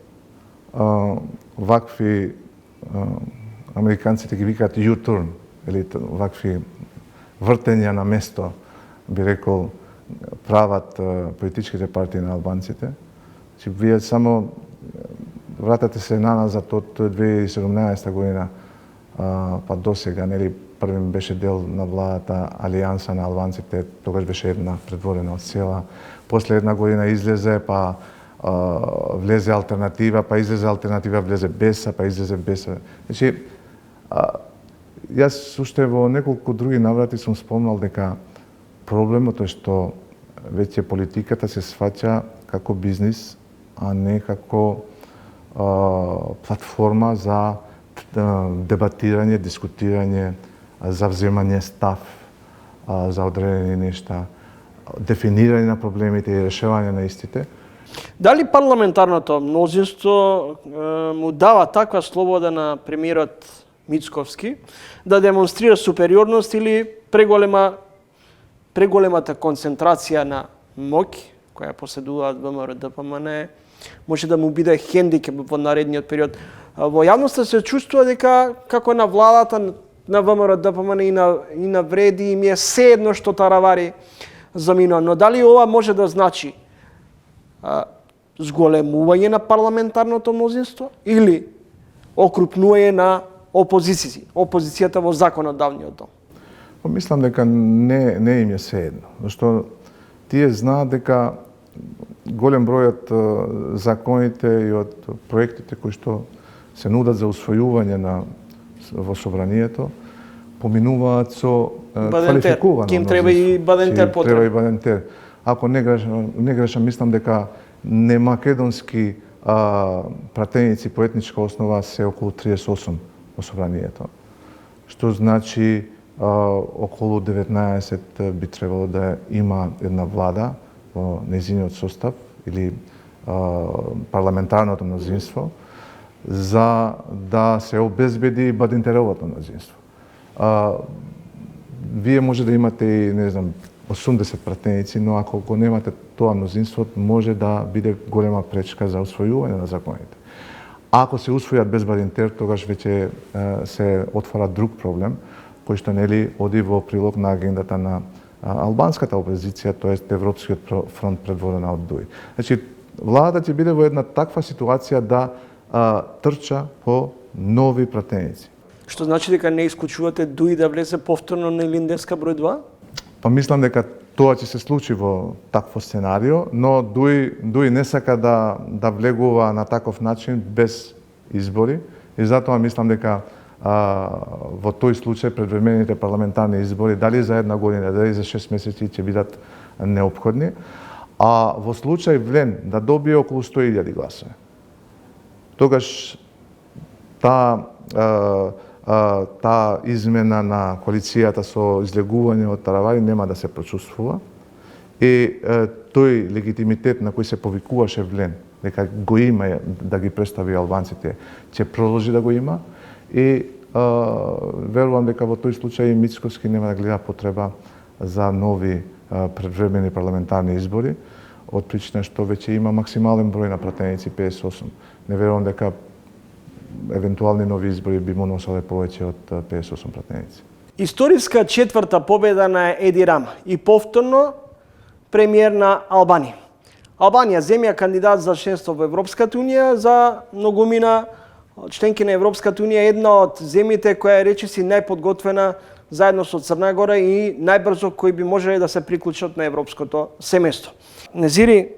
вакви американците ги викаат U-turn, или вакви вртења на место, би рекол, прават политичките партии на албанците. Вие само вратате се наназад од 2017 година па до сега, нели, првим беше дел на владата Алијанса на албанците, тогаш беше една предводена од села. После една година излезе, па влезе алтернатива, па излезе алтернатива, влезе Беса, па излезе Беса. Значи, јас уште во неколку други наврати сум спомнал дека проблемот е што веќе политиката се сваќа како бизнис, а не како платформа за дебатирање, дискутирање, за вземање став за одредени нешта, дефинирање на проблемите и решавање на истите. Дали парламентарното мнозинство му дава таква слобода на премиерот Мицковски да демонстрира супериорност или преголемата концентрација на моќ која поседуваат ВМРО ДПМН може да му биде хендикеп во наредниот период? Во јавноста се чувствува дека како на владата на ВМРО ДПМН и на Вреди им е се едно што Таравари заминува. Но дали ова може да значи зголемување на парламентарното мнозинство или окрупнување на опозицијата во законодавниот дом? Мислам дека не им е се едно, зашто тие знаат дека голем број од законите и од проектите кои што се нудат за усвојување во собранието поминуваат со квалификувано. Ким треба и Бадентер потреба. Треба и Бадентер. Ако не грешам, мислам дека немакедонски пратеници по етничка основа се околу 38 во собранието. Што значи околу 19 би требало да има една влада во нејзиниот состав или парламентарното мнозинство за да се обезбеди Бадентеровото мнозинство. Вие може да имате и, не знам, 80 пратеници, но ако го немате тоа мнозинство, може да биде голема пречка за усвојување на законите. Ако се усвојат без Бадентер, тогаш веќе се отвара друг проблем, кој што нели оди во прилог на агендата на албанската опозиција, тоест Европскиот фронт предводена од Дуј. Значи, владата ќе биде во една таква ситуација да трча по нови пратеници. Што значи дека не исклучувате Дуј да влезе повторно на Илинденска број 2? Па мислам дека тоа ќе се случи во такво сценарио, но Дуј не сака да влегува на таков начин без избори и затоа мислам дека во тој случај предвремените парламентарни избори, дали за една година, дали за 6 месеци ќе бидат неопходни, а во случај Влен да добие околу 100.000 гласови, тогаш таа измена на коалицијата со излегување од Таравари нема да се прочувствува и тој легитимитет на кој се повикуваше Влен, дека го има да ги представи албанците, ќе продолжи да го има и верувам дека во тој случај Мицкоски нема да гледа потреба за нови предвремени парламентарни избори, од причина што веќе има максимален број на пратеници 58. Не верувам дека евентуални нови избори би му носеле повеќе од 58 пратеници. Историска четврта победа на Еди Рама и повторно премиер на Албанија. Албанија земја кандидат за членство во Европската унија, за многумина членки на Европската унија, една од земјите која е речиси најподготвена заедно со Црна Гора и најбрзо кои би можеле да се приклучат на европското семејство. Незири,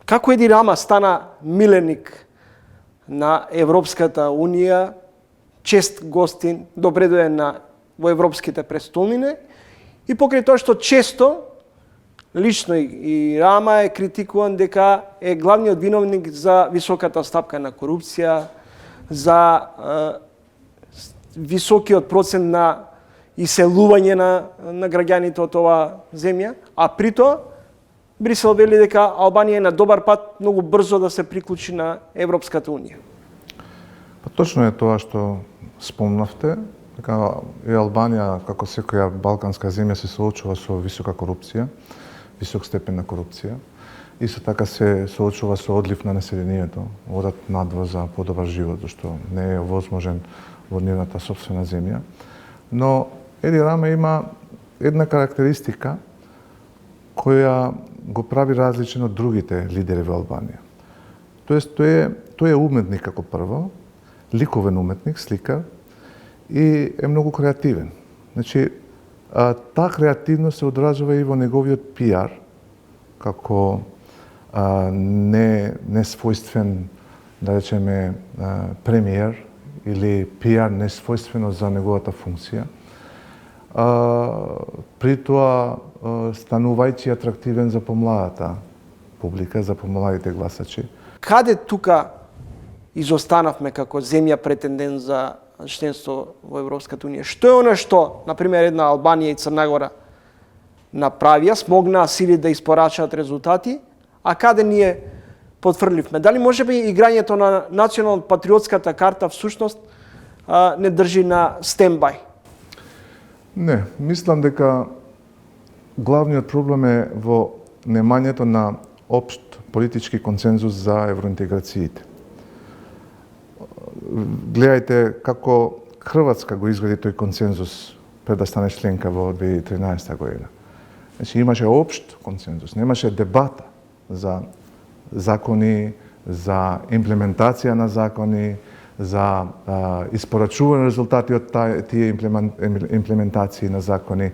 како Еди Рама стана миленик на Европската унија, чест гостин, добре дојден во европските престолнини, и покрај тоа што често лично и Рама е критикуван дека е главниот виновник за високата стапка на корупција, за високиот процент на иселување на граѓаните од оваа земја, а при тоа Брисел вели дека Албанија е на добар пат многу брзо да се приклучи на Европската унија. Па точно е тоа што спомнавте, дека и Албанија, како секоја балканска земја, се соочува со висока корупција, висок степен на корупција. Исто така се соочува со одлив на населението, одат надвор за подобар живот, зашто не е возможен во нивната сопствена земја. Но Еди Рама има една карактеристика која го прави различен од другите лидери во Албанија. Тоест, тој е уметник како прво, ликовен уметник, сликар, и е многу креативен. Значи, таа креативност се одражува и во неговиот пиар, како не својствен, да речеме, премиер или пиар несвојствено за неговата функција. При тоа станувајќи атрактивен за помладата публика, за помладите гласачи. Каде тука изостанавме како земја претендент за членство во Европската унија? Што е она што, например, една Албанија и Црна Гора направија, смогнаа сили да испорачаат резултати, а каде ние потфрливме? Дали можеби играњето на национално-патриотската карта всушност не држи на стендбај? Не, мислам дека главниот проблем е во немањето на општ политички консензус за евроинтеграциите. Гледајте како Хрватска го изгради тој консензус пред да стане членка во 2013 година. Значи имаше општ консензус, немаше дебата за закони, за имплементација на закони, за испорачуване резултати од тие имплементации на закони,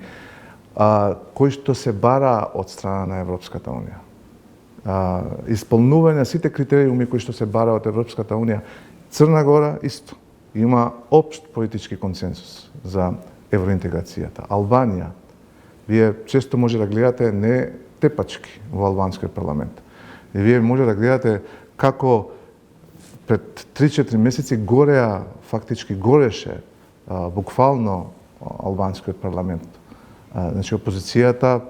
кои што се бара од страна на Европската унија. Исполнување на сите критериуми кои што се бара од Европската унија. Црна Гора исто има општ политички консензус за евроинтеграцијата. Албанија, вие често може да гледате не тепачки во албанскиот парламент. И вие може да гледате како пред 3-4 месеци фактички гореше буквално албанскиот парламент. Значи опозицијата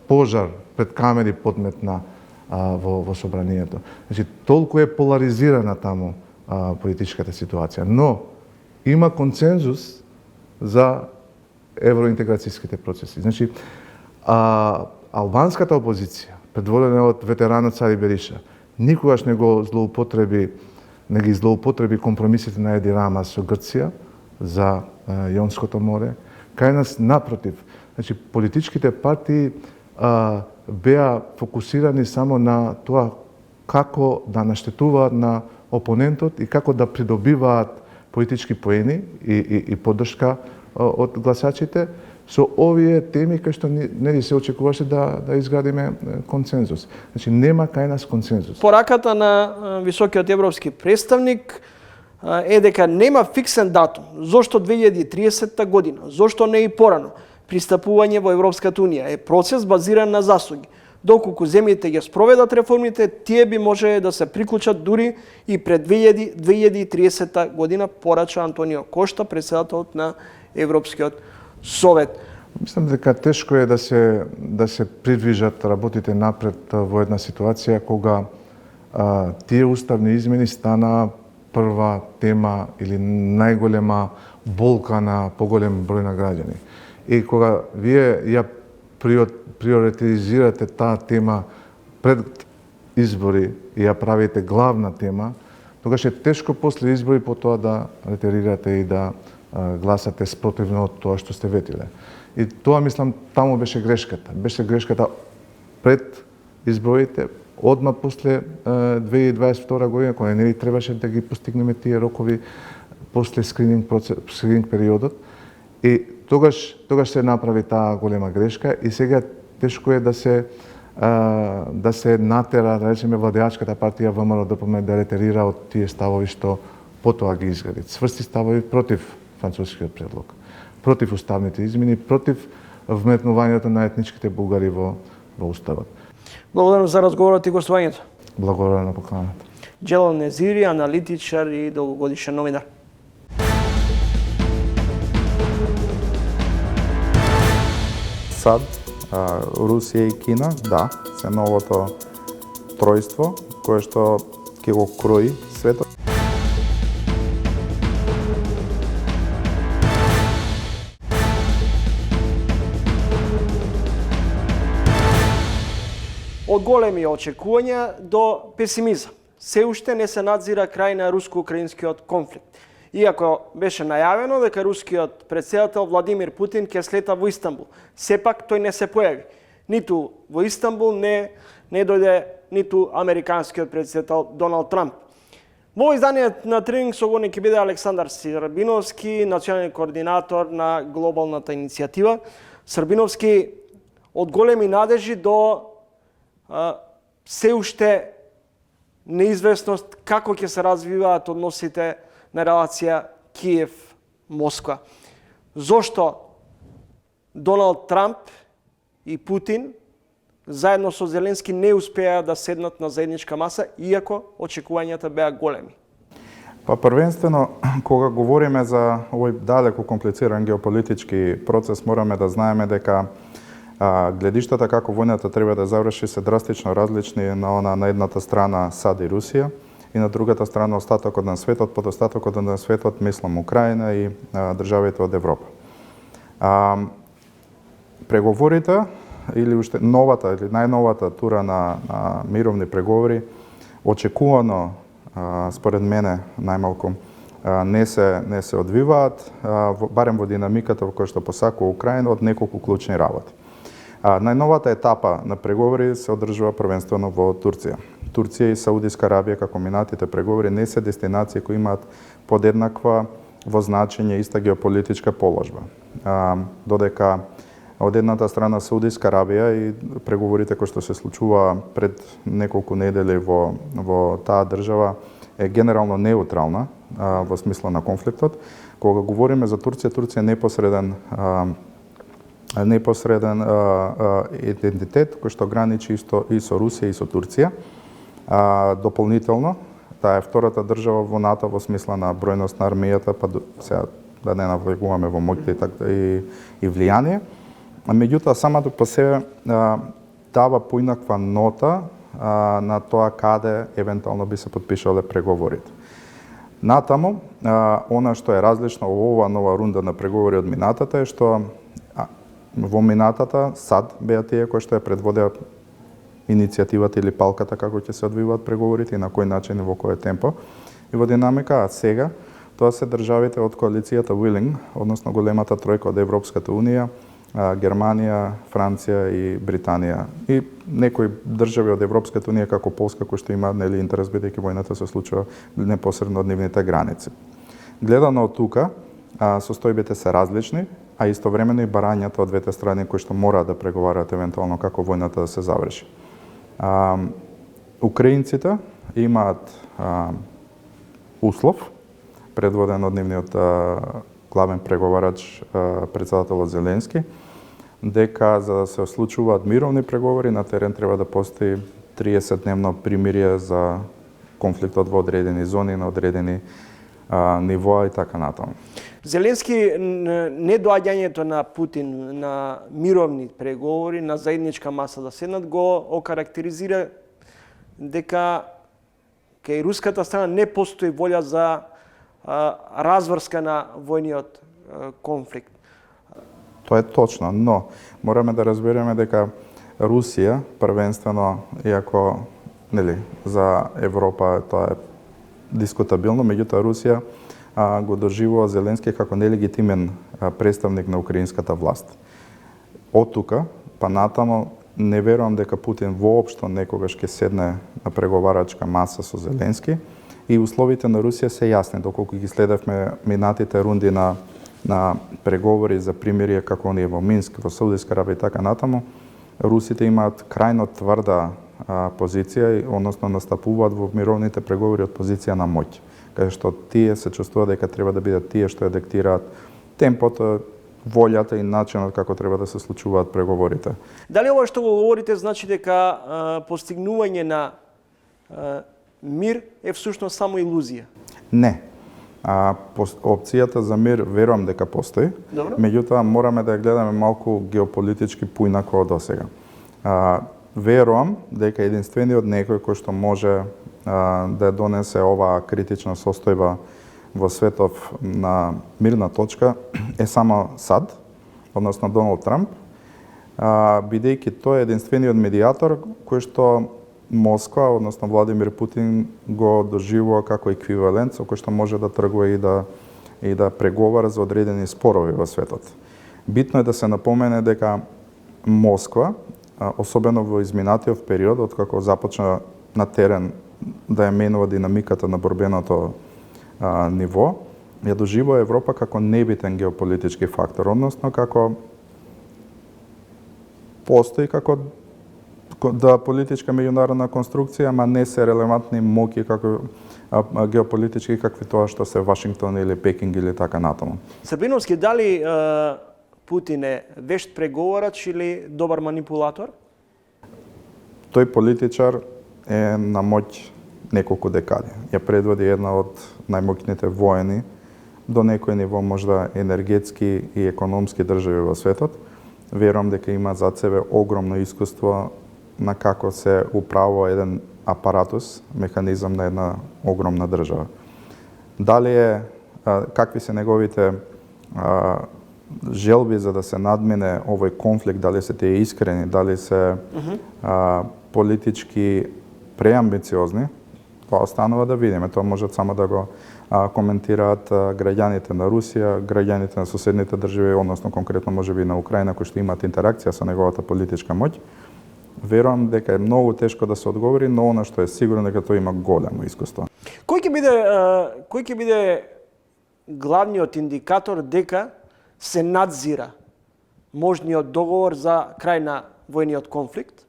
пожар пред камери подметна во собранието. Значи толку е поларизирана таму политичката ситуација, но има консензус за евроинтеграцијските процеси. Значи албанската опозиција, предводена од ветеранот Сари Бериша, никогаш не ги злоупотреби компромисите на Еди Рама со Грција за Јонското море. Кај нас напротив, значи политичките партии беа фокусирани само на тоа како да наштетуваат на опонентот и како да придобиваат политички поени и поддршка од гласачите со овие теми кои што не се очекуваше да изградиме консензус. Значи нема кај нас консензус. Пораката на високиот европски представник е дека нема фиксен датум. Зошто 2030 година? Зошто не и порано? Пристапување во Европската унија е процес базиран на заслуги. Доколку земјите ги спроведат реформите, тие би можеле да се приклучат дури и пред 2030 година, порача Антонио Кошта, председателот на Европскиот совет. Мислам дека тешко е да се придвижат работите напред во една ситуација кога тие уставни измени стана прва тема или најголема болка на поголем број на граѓани. И кога вие ја приоритизирате таа тема пред избори и ја правите главна тема, тогаш е тешко после избори по тоа да ретерирате и да гласате спротивно од тоа што сте ветиле. И тоа, мислам, таму беше грешката. Беше грешката пред изборите, одма после 2022 година, кога не требаше да ги постигнеме тие рокови после скрининг периодот. И тогаш се направи таа голема грешка и сега тешко е да се натера, да речеме, владеачката партија ВМРО-ДПМ да ретерира од тие ставови што потоа ги изгради. Цврсти ставови против францускиот предлог, против уставните измени, против вметнувањето на етничките бугари во уставот. Благодарам за разговорот и гостувањето. Благодарам на поканата. Џелал Незири, аналитичар и долгогодишен новинар. САД, Русија и Кина, да, се новото тројство кое што ќе го крои светот. Од големи очекувања до песимизам. Се уште не се надзира крај на руско-украинскиот конфликт. Иако беше најавено дека рускиот претседател Владимир Путин ќе слета во Истанбул, сепак тој не се појави. Ниту во Истанбул не дојде ниту американскиот претседател Доналд Трамп. Во издање на Тренинг соговорник ќе биде Александар Србиновски, национален координатор на глобалната иницијатива. Србиновски, од големи надежи до се уште неизвестност како ќе се развиваат односите на релација Киев-Москва. Зошто Доналд Трамп и Путин заедно со Зеленски не успеа да седнат на заедничка маса, иако очекувањата беа големи? Па првенствено, кога говориме за овој далеко комплициран геополитички процес, мораме да знаеме дека гледиштата како војната треба да заврши се драстично различни на едната страна САД и Русија и на другата страна остатокот на светот. Под остатокот на светот мислам Украина и државите од Европа. Преговорите или уште новата или најновата тура на мировни преговори очекувано според мене најмалку не се одвиваат, барем во динамиката во која што посакува Украина од неколку клучни работи. Најновата етапа на преговори се одржува првенствено во Турција. Турција и Саудиска Арабија како минатите преговори не се дестинации кои имаат подеднаква во значење иста геополитичка положба. Додека од едната страна Саудиска Арабија и преговорите кои што се случува пред неколку недели во таа држава е генерално неутрална во смисла на конфликтот. Кога говориме за Турција, Турција е непосреден идентитет кој што граничи исто и со Русија и со Турција. Дополнително, таа е втората држава во НАТО во смисла на бројност на армијата, па сега да не навлегуваме во моќта и влијание. Меѓутоа, самото по себе дава поинаква нота на тоа каде евентуално би се подпишале преговорите. Натаму, она што е различно во оваа нова рунда на преговори од минатата е што во минатата САД беа тие кои што ја предводеа иницијативата или палката како ќе се одвиваат преговорите и на кој начин и во кој темпо и во динамика, а сега тоа се државите од коалицијата Willing, односно големата тројка од Европската унија, Германија, Франција и Британија и некои држави од Европската унија како Полска кои што имаат интерес бидејќи војната се случува непосредно од нивните граници. Гледано од тука, состојбите се различни, а истовремено и барањата од двете страни кои што мораат да преговараат евентуално како војната да се заврши. Украинците имаат услов предводен од нивниот главен преговарач претседателот Зеленски, дека за да се случуваат мировни преговори на терен треба да постои 30-дневно примирие за конфликтот во одредени зони на одредени нивоа и така натаму. Зеленски недоаѓањето на Путин на мировни преговори, на заедничка маса да седнат, го окарактеризира дека кај руската страна не постои волја за разврска на војниот конфликт. Тоа е точно, но мораме да разбереме дека Русија првенствено, иако за Европа тоа е дискутабилно, меѓутоа Русија го доживува Зеленски како нелегитимен представник на украинската власт. Од тука па натамо не верувам дека Путин воопшто некогаш ќе седне на преговарачка маса со Зеленски и условите на Русија се јасни, доколку ги следевме минатите рунди на преговори за примирие како оние во Минск, во Саудиска Арабија и така натаму. Русите имаат крајно тврда позиција, односно настапуваат во мировните преговори од позиција на моќ, каде што тие се чувствуваат дека треба да бидат тие што ја диктираат темпото, волјата и начинот како треба да се случуваат преговорите. Дали ова што го говорите значи дека постигнување на мир е всушност само илузија? Не. Опцијата за мир верувам дека постои, меѓутоа мораме да ја гледаме малку геополитички поинако од досега. Верувам дека единствениот некој кој што може да донесе оваа критична состојба во светов на мирна точка е само САД, односно Доналд Трамп, бидејќи тој е единствениот медијатор кој што Москва, односно Владимир Путин, го доживува како еквивалент со кој што може да тргува и да преговара за одредени спорови во светот. Битно е да се напомене дека Москва, особено во изминатиот период, откако започна на терен да ја менува динамиката на борбеното ниво, ја доживува Европа како небитен геополитички фактор, односно како постои како политичка меѓународна конструкција, ама не се релевантни моќи како геополитички какви тоа што се Вашингтон или Пекинг или така натаму. Србиновски, дали Путин е вешт преговорач или добар манипулатор? Тој политичар е на моќ неколку декади. Ја предводи една од најмоќните воени до некој ниво можда енергетски и економски држави во светот. Верувам дека има зад себе огромно искуство на како се управува еден апаратус, механизам на една огромна држава. Дали какви се неговите желби за да се надмине овој конфликт, дали се тие искрени, дали се политички преамбициозни, тоа останува да видиме. Тоа можат само да го коментираат граѓаните на Русија, граѓаните на соседните држави, односно конкретно можеби на Украина, кои што имаат интеракција со неговата политичка моќ. Верувам дека е многу тешко да се одговори, но она што е сигурно дека тој има големо искуство. Кој ќе биде главниот индикатор дека се надзира можниот договор за крај на војниот конфликт?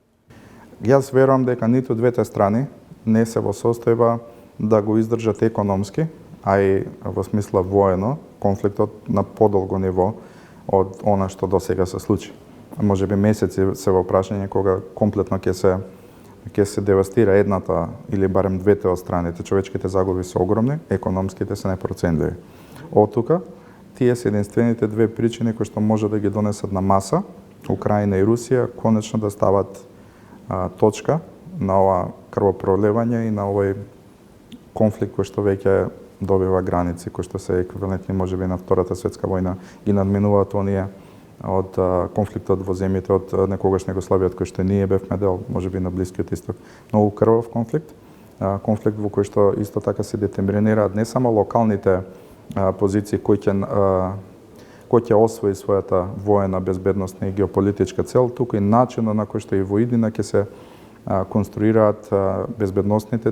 Јас верувам дека ниту двете страни не се во состојба да го издржат економски, а и во смисла воено, конфликтот на подолго ниво од она што досега се случи. Може би месеци се во прашање кога комплетно ќе се девастира едната или барем двете од страните. Човечките загуби се огромни, економските се непроценливи. Од тука, тие се единствените две причини кои што може да ги донесат на маса Украина и Русија конечно да стават точка на ова крвопролевање и на овој конфликт кој што веќе добива граници, кои што се еквивалентни можеби на Втората светска војна и надминуваат оние од конфликтот во земјите од некогаш Југославија, кој што ние бевме дел, можеби на Блискиот исток. Многу крвав конфликт, конфликт во кој што исто така се детерминираат не само локалните позиции кој ќе освои својата воена, безбедносна и геополитичка цел, туку и начинот на кој што и во иднина ќе се конструираат безбедносните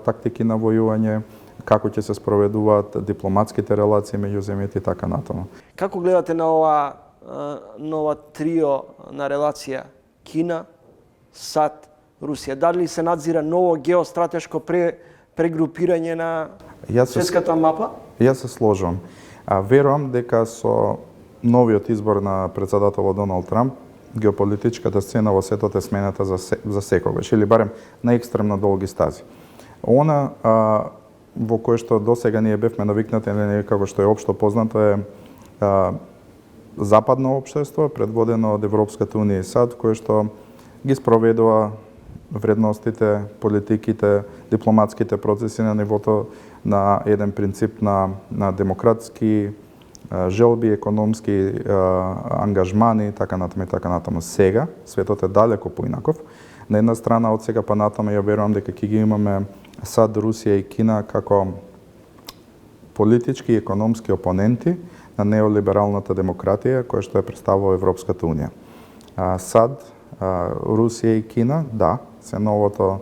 тактики на војување, како ќе се спроведуваат дипломатските релации меѓу земјите и така натаму. Како гледате на ова нова трио на релација Кина, САД, Русија? Дали се надзира ново геостратешко прегрупирање на светската мапа? Јас се сложувам. Верувам дека со новиот избор на председателот Доналд Трамп, геополитичката сцена во светот е смената за секогаш, или барем на екстремно долги стази. Она во кое што досега ние бевме навикнати, како што е општо познато, е западно општество, предводено од Европската унија и САД, кое што ги спроведува вредностите, политиките, дипломатските процеси на нивото на еден принцип на демократски желби, економски ангажмани, така натаму и така натаму. Сега, светот е далеко поинаков. На една страна, од сега па натаму, ја верувам дека ќе ги имаме САД, Русија и Кина како политички и економски опоненти на неолибералната демократија која што ја представува Европската Унија. САД, Русија и Кина, да, се новото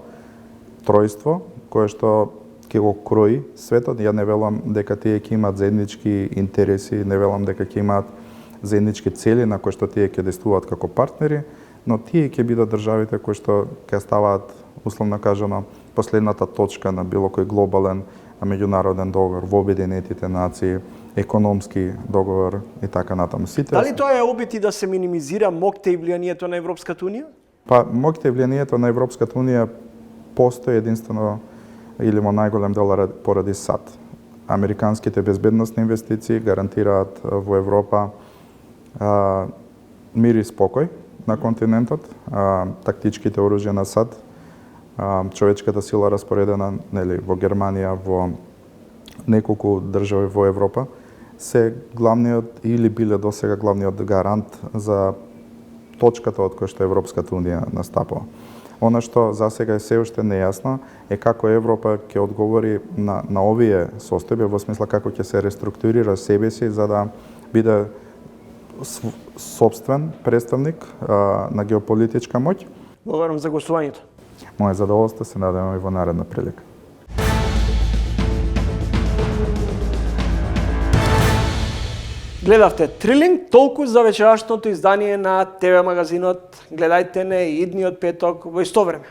тројство кое што ќе го крои светот. Ја не велам дека тие ќе имаат заеднички интереси, не велам дека ќе имаат заеднички цели на кои што тие ќе действуваат како партнери, но тие ќе бидат државите кои што ќе ставаат, условно кажано, последната точка на било кој глобален меѓународен договор во Обединетите нации, економски договор и така натаму. Дали тоа е обити да се минимизира моќта и влијанието на Европската Унија? Па, моќта и влијанието на Европската Унија постои единствено или во најголем дел поради САД. Американските безбедносни инвестиции гарантираат во Европа мир и спокој на континентот, тактичките оружја на САД, човечката сила распоредена во Германија, во неколку држави во Европа, се главниот или биле досега главниот гарант за точката од која што Европската Унија настапува. Она што засега е се уште нејасно е како Европа ќе одговори на овие состојби, во смисла како ќе се реструктурира себе си за да биде сопствен представник на геополитичка моќ. Благодарам за гостувањето. Моје задоволство, се надевам и во наредна прилика. Гледавте Трилинг, толку за вечерашното издание на ТВ магазинот. Гледајте не идниот петок во исто време.